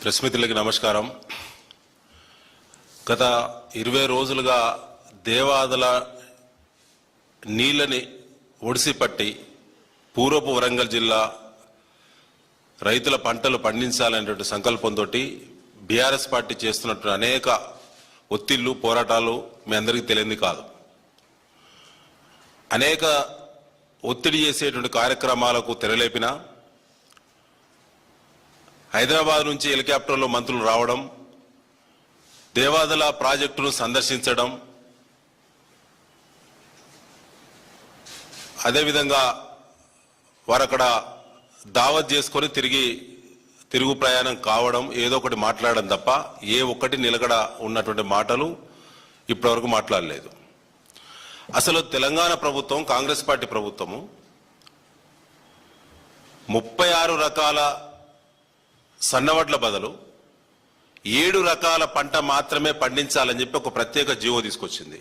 Press మిత్రులకి నమస్కారం. గత 20 రోజులుగా దేవాదుల నీళ్ళని ఒడిసిపట్టి పూర్వపు వరంగల్ జిల్లా రైతుల పంటలు పండించాలనేటువంటి సంకల్పంతో బీఆర్ఎస్ పార్టీ చేస్తున్నటువంటి అనేక ఒత్తిళ్లు పోరాటాలు మీ అందరికీ తెలియంది కాదు. అనేక ఒత్తిడి చేసేటువంటి కార్యక్రమాలకు తెరలేపిన హైదరాబాద్ నుంచి హెలికాప్టర్లో మంత్రులు రావడం, దేవాదుల ప్రాజెక్టును సందర్శించడం, అదేవిధంగా వారు అక్కడ దావత్ చేసుకొని తిరుగు ప్రయాణం కావడం, ఏదో ఒకటి మాట్లాడడం తప్ప ఏ ఒక్కటి నిలకడ ఉన్నటువంటి మాటలు ఇప్పటివరకు మాట్లాడలేదు. అసలు తెలంగాణ ప్రభుత్వం, కాంగ్రెస్ పార్టీ ప్రభుత్వము 36 రకాల సన్నవడ్ల బదులు 7 రకాల పంట మాత్రమే పండించాలని చెప్పి ఒక ప్రత్యేక జీవో తీసుకొచ్చింది.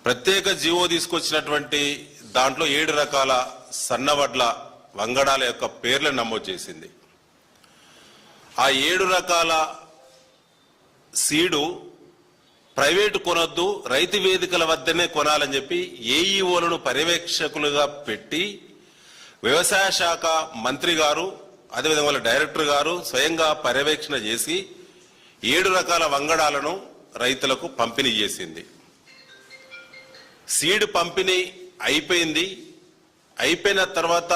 ప్రత్యేక జీవో తీసుకొచ్చినటువంటి దాంట్లో 7 రకాల సన్నవడ్ల వంగడాల యొక్క పేర్లను నమోదు చేసింది. ఆ 7 రకాల సీడు ప్రైవేటు కొనొద్దు, రైతు వేదికల వద్దనే కొనాలని చెప్పి ఏఈఓలను పర్యవేక్షకులుగా పెట్టి వ్యవసాయ శాఖ మంత్రి గారు, అదేవిధంగా డైరెక్టర్ గారు స్వయంగా పర్యవేక్షణ చేసి 7 రకాల వంగడాలను రైతులకు పంపిణీ చేసింది. సీడ్ పంపిణీ అయిపోయింది. అయిపోయిన తర్వాత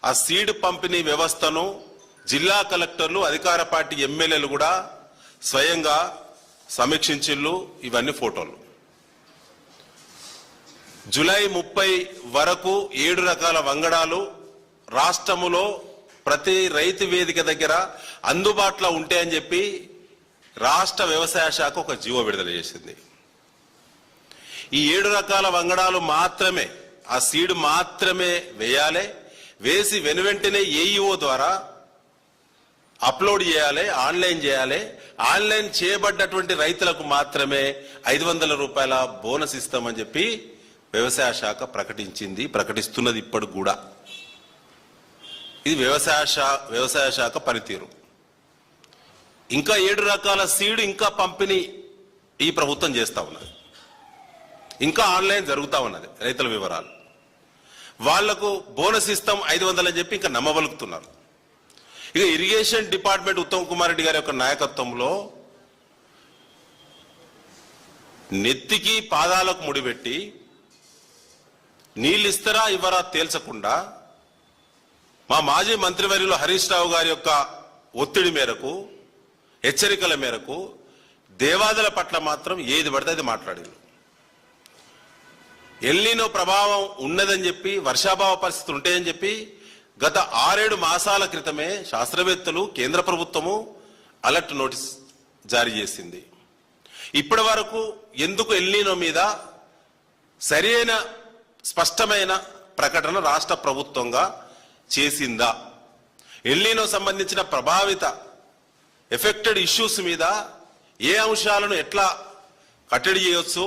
ఆ సీడ్ పంపిణీ వ్యవస్థను జిల్లా కలెక్టర్లు, అధికార పార్టీ ఎమ్మెల్యేలు కూడా స్వయంగా సమీక్షించిళ్ళు. ఇవన్నీ ఫోటోలు. జూలై 30 వరకు 7 రకాల వంగడాలు రాష్ట్రములో ప్రతి రైతు వేదిక దగ్గర అందుబాటులో ఉంటాయని చెప్పి రాష్ట్ర వ్యవసాయ శాఖ ఒక జీవో విడుదల చేసింది. ఈ 7 రకాల వంగడాలు మాత్రమే, ఆ సీడ్ మాత్రమే వేయాలి. వేసి వెనువెంటనే ఏఈఓ ద్వారా అప్లోడ్ చేయాలి, ఆన్లైన్ చేయాలి. ఆన్లైన్ చేయబడ్డటువంటి రైతులకు మాత్రమే 500 రూపాయల బోనస్ ఇస్తామని చెప్పి వ్యవసాయ శాఖ ప్రకటిస్తున్నది ఇప్పుడు కూడా. ఇది వ్యవసాయ శాఖ పనితీరు. ఇంకా 7 రకాల సీడ్ ఇంకా పంపిణీ ఈ ప్రభుత్వం చేస్తా ఉన్నది. ఇంకా ఆన్లైన్ జరుగుతూ ఉన్నది. రైతుల వివరాలు వాళ్లకు బోనస్ ఇస్తాం 500 అని చెప్పి ఇంకా నమ్మబలుకుతున్నారు. ఇక ఇరిగేషన్ డిపార్ట్మెంట్ ఉత్తమ్ కుమార్ రెడ్డి గారి యొక్క నాయకత్వంలో నెత్తికి పాదాలకు ముడిపెట్టి నీళ్ళు ఇస్తారా ఇవ్వరా తేల్చకుండా మా మాజీ మంత్రివర్యులు హరీష్ రావు గారి యొక్క ఒత్తిడి మేరకు, హెచ్చరికల మేరకు దేవాదుల పట్ల మాత్రం ఏది పడితే అది మాట్లాడారు. ఎల్నినో ప్రభావం ఉన్నదని చెప్పి, వర్షాభావ పరిస్థితులు ఉంటాయని చెప్పి గత 6-7 మాసాల క్రితమే శాస్త్రవేత్తలు, కేంద్ర ప్రభుత్వము అలర్ట్ నోటీస్ జారీ చేసింది. ఇప్పటి వరకు ఎందుకు ఎల్నినో మీద సరైన స్పష్టమైన ప్రకటన రాష్ట్ర ప్రభుత్వంగా చేసిందా? ఎల్నినో సంబంధించిన ప్రభావిత ఎఫెక్టెడ్ ఇష్యూస్ మీద ఏ అంశాలను ఎట్లా కట్టడి చేయొచ్చో,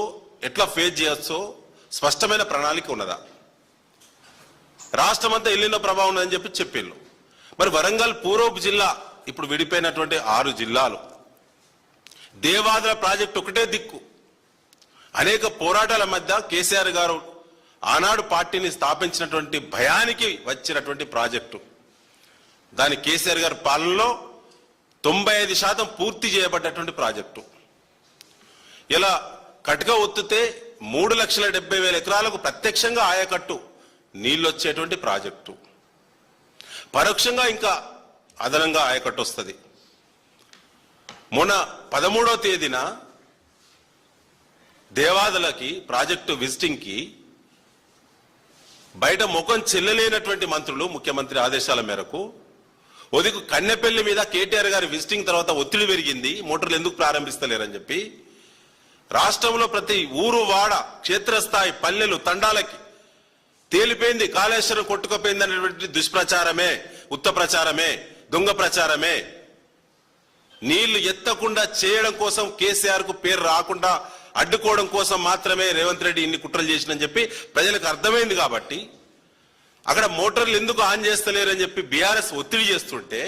ఎట్లా ఫేస్ చేయొచ్చో స్పష్టమైన ప్రణాళిక ఉన్నదా? రాష్ట్రమంతా ఎల్నినో ప్రభావం ఉందని చెప్పిళ్ళు. మరి వరంగల్ పూర్వపు జిల్లా ఇప్పుడు విడిపోయినటువంటి 6 జిల్లాలు, దేవాదుల ప్రాజెక్టు ఒకటే దిక్కు. అనేక పోరాటాల మధ్య కేసీఆర్ గారు ఆనాడు పార్టీని స్థాపించినటువంటి భయానికి వచ్చినటువంటి ప్రాజెక్టు. దాని కేసీఆర్ గారి పాలనలో 95% పూర్తి చేయబడ్డటువంటి ప్రాజెక్టు. ఇలా కటక ఒత్తితే 3,70,000 ఎకరాలకు ప్రత్యక్షంగా ఆయకట్టు నీళ్ళు వచ్చేటువంటి ప్రాజెక్టు. పరోక్షంగా ఇంకా అదనంగా ఆయకట్టు వస్తుంది. మొన్న 13వ తేదీన దేవాదులకి ప్రాజెక్టు విజిటింగ్ కి బయట ముఖం చెల్లలేనటువంటి మంత్రులు ముఖ్యమంత్రి ఆదేశాల మేరకు ఒదికు కన్నెపల్లి మీద కేటీఆర్ గారి విజిటింగ్ తర్వాత ఒత్తిడి పెరిగింది, మోటార్లు ఎందుకు ప్రారంభిస్తలేరని చెప్పి రాష్ట్రంలో ప్రతి ఊరు, వాడ, క్షేత్రస్థాయి, పల్లెలు, తండాలకి తేలిపోయింది కాళేశ్వరం కొట్టుకుపోయింది అనేటువంటి దుష్ప్రచారమే, ఉత్త ప్రచారమే, దొంగ ప్రచారమే. నీళ్లు ఎత్తకుండా చేయడం కోసం, కేసీఆర్ కు పేరు రాకుండా అడ్డుకోవడం కోసం మాత్రమే రేవంత్ రెడ్డి ఇన్ని కుట్రలు చేసినని చెప్పి ప్రజలకు అర్థమైంది. కాబట్టి అక్కడ మోటార్లు ఎందుకు ఆన్ చేస్తలేరని చెప్పి బీఆర్ఎస్ ఒత్తిడి చేస్తుంటే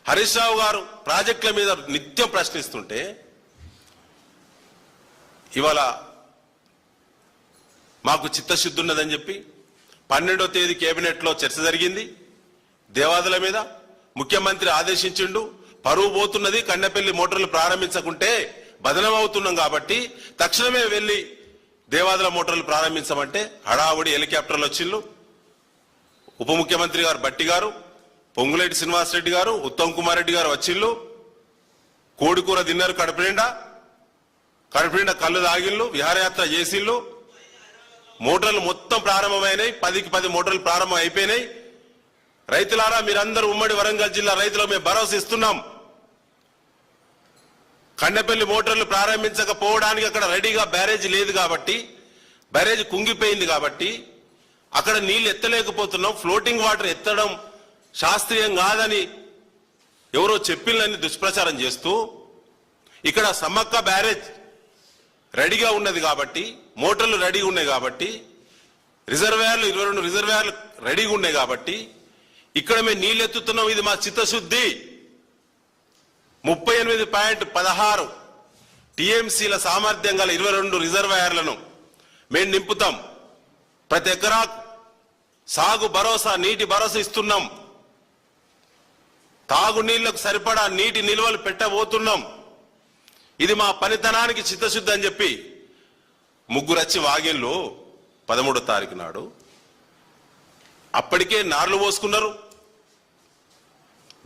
హరీష్ రావు గారు ప్రాజెక్టుల మీద నిత్యం ప్రశ్నిస్తుంటే ఇవాళ మాకు చిత్తశుద్ధి ఉన్నదని చెప్పి 12వ తేదీ కేబినెట్లో చర్చ జరిగింది దేవాదుల మీద. ముఖ్యమంత్రి ఆదేశించిండు, పరువు పోతున్నది, కన్నెపల్లి మోటార్లు ప్రారంభించకుంటే బదనం అవుతున్నాం కాబట్టి తక్షణమే వెళ్లి దేవాదుల మోటార్లు ప్రారంభించమంటే హడావుడి హెలికాప్టర్లు వచ్చిండ్రు. ఉప ముఖ్యమంత్రి గారు బట్టి గారు, పొంగులేటి శ్రీనివాసరెడ్డి గారు, ఉత్తమ్ కుమార్ రెడ్డి గారు వచ్చిండ్రు. కోడికూర తిన్నారు, కడుపు నిండా కళ్ళు తాగిళ్ళు, విహారయాత్ర చేసిళ్ళు. మోటార్లు మొత్తం ప్రారంభమైనాయి, 10కి 10 మోటార్లు ప్రారంభం అయిపోయినాయి. రైతులారా, మీరందరూ ఉమ్మడి వరంగల్ జిల్లా రైతులకు మేము భరోసా ఇస్తున్నాం. కన్నెపల్లి మోటార్లు ప్రారంభించకపోవడానికి అక్కడ రెడీగా బ్యారేజ్ లేదు కాబట్టి, బ్యారేజ్ కుంగిపోయింది కాబట్టి అక్కడ నీళ్లు ఎత్తలేకపోతున్నాం. ఫ్లోటింగ్ వాటర్ ఎత్తడం శాస్త్రీయం కాదని ఎవరో చెప్పిల్లని దుష్ప్రచారం చేస్తూ ఇక్కడ సమ్మక్క బ్యారేజ్ రెడీగా ఉన్నది కాబట్టి, మోటార్లు రెడీగా ఉన్నాయి కాబట్టి, రిజర్వాయర్లు 22 రిజర్వాయర్లు రెడీగా ఉన్నాయి కాబట్టి ఇక్కడ మేము నీళ్ళు ఎత్తుతున్నాం. ఇది మా చిత్తశుద్ధి. 38.16 టీఎంసీల సామర్థ్యం గల 22 రిజర్వాయర్లను మేము నింపుతాం. ప్రతి ఎకరా సాగు భరోసా, నీటి భరోసా ఇస్తున్నాం. తాగునీళ్లకు సరిపడా నీటి నిల్వలు పెట్టబోతున్నాం. ఇది మా పనితనానికి చిత్తశుద్ధి అని చెప్పి ముగ్గురచ్చి వాగిన్లు 13వ తారీఖు నాడు అప్పటికే నార్లు పోసుకున్నారు.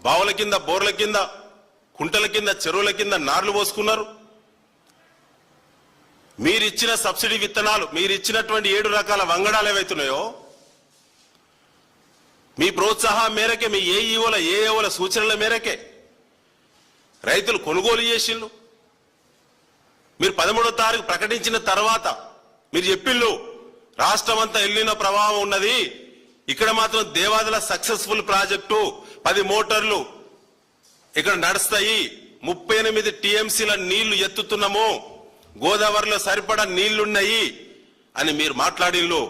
బావుల కింద, బోర్ల కింద, కుంటల కింద, చెరువుల కింద నార్లు పోసుకున్నారు. మీరిచ్చిన సబ్సిడీ విత్తనాలు, మీరిచ్చినటువంటి 7 రకాల వంగడాలు ఏవైతున్నాయో మీ ప్రోత్సాహం మేరకే, మీ ఏఈఓల సూచనల మేరకే రైతులు కొనుగోలు చేసిళ్ళు. మీరు 13వ తారీఖు ప్రకటించిన తర్వాత మీరు చెప్పిళ్ళు రాష్ట్రం అంతా ఎల్లిన ప్రభావం ఉన్నది, ఇక్కడ మాత్రం దేవాదుల సక్సెస్ఫుల్ ప్రాజెక్టు 10 మోటార్లు ఇక్కడ నడుస్తాయి, 38 టీఎంసీల నీళ్లు ఎత్తుతున్నాము, గోదావరిలో సరిపడా నీళ్లున్నాయి అని మీరు మాట్లాడిళ్ళు.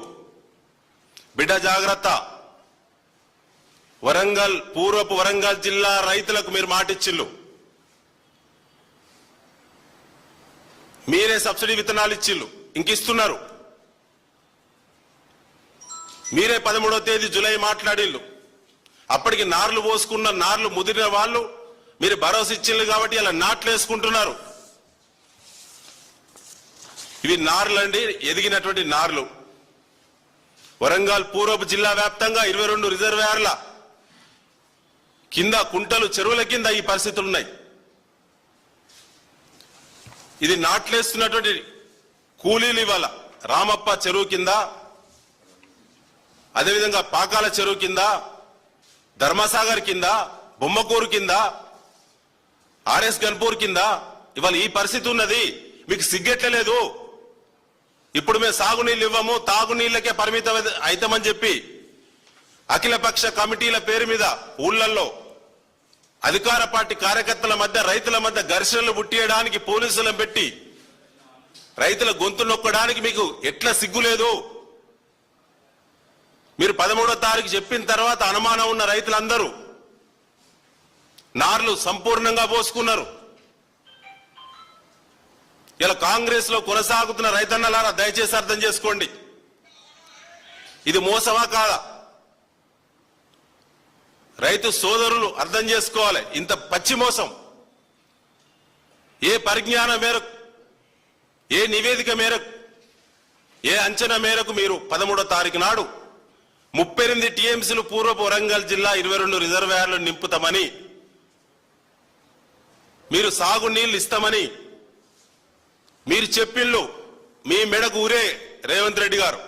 బిడ్డ జాగ్రత్త. పూర్వపు వరంగల్ జిల్లా రైతులకు మీరు మాటిచ్చిళ్ళు. మీరే సబ్సిడీ విత్తనాలు ఇచ్చిళ్ళు, ఇంకిస్తున్నారు. మీరే 13వ తేదీ జూలై మాట్లాడిళ్ళు. అప్పటికి నార్లు పోసుకున్న, నార్లు ముదిరిన వాళ్ళు మీరు భరోసా ఇచ్చిళ్ళు కాబట్టి అలా నాట్లు వేసుకుంటున్నారు. ఇవి నార్లండి, ఎదిగినటువంటి నార్లు. వరంగల్ పూర్వపు జిల్లా వ్యాప్తంగా 22 రిజర్వాయర్ల కింద, కుంటలు, చెరువుల కింద ఈ పరిస్థితులు ఉన్నాయి. ఇది నాట్లేస్తున్నటువంటి కూలీలు ఇవాళ రామప్ప చెరువు కింద, అదేవిధంగా పాకాల చెరువు కింద, ధర్మసాగర్ కింద, బొమ్మకూరు కింద, ఆర్ఎస్ గన్పూర్ కింద ఇవాళ ఈ పరిస్థితి ఉన్నది. మీకు సిగ్గెట్లేదు. ఇప్పుడు మేము సాగునీళ్ళు ఇవ్వము, తాగునీళ్లకే పరిమితం అవుతామని చెప్పి అఖిలపక్ష కమిటీల పేరు మీద ఊళ్ళల్లో అధికార పార్టీ కార్యకర్తల మధ్య, రైతుల మధ్య ఘర్షణలు పుట్టియడానికి పోలీసులను పెట్టి రైతుల గొంతు నొక్కడానికి మీకు ఎట్లా సిగ్గులేదు? మీరు 13వ తారీఖు చెప్పిన తర్వాత అనుమానం ఉన్న రైతులందరూ నార్లు సంపూర్ణంగా పోసుకున్నారు. ఇలా కాంగ్రెస్ లో కొనసాగుతున్న రైతన్నలారా దయచేసి అర్థం చేసుకోండి, ఇది మోసమా కాదా? రైతు సోదరులు అర్థం చేసుకోవాలి. ఇంత పచ్చి మోసం ఏ పరిజ్ఞానం మేరకు, ఏ నివేదిక మేరకు, ఏ అంచనా మేరకు మీరు 13వ తారీఖు నాడు 38 టీఎంసీలు పూర్వపు వరంగల్ జిల్లా 22 రిజర్వాయర్లు నింపుతామని, మీరు సాగునీళ్లు ఇస్తామని మీరు చెప్పిళ్ళు. మీ మెడకు ఊరే రేవంత్ రెడ్డి గారు.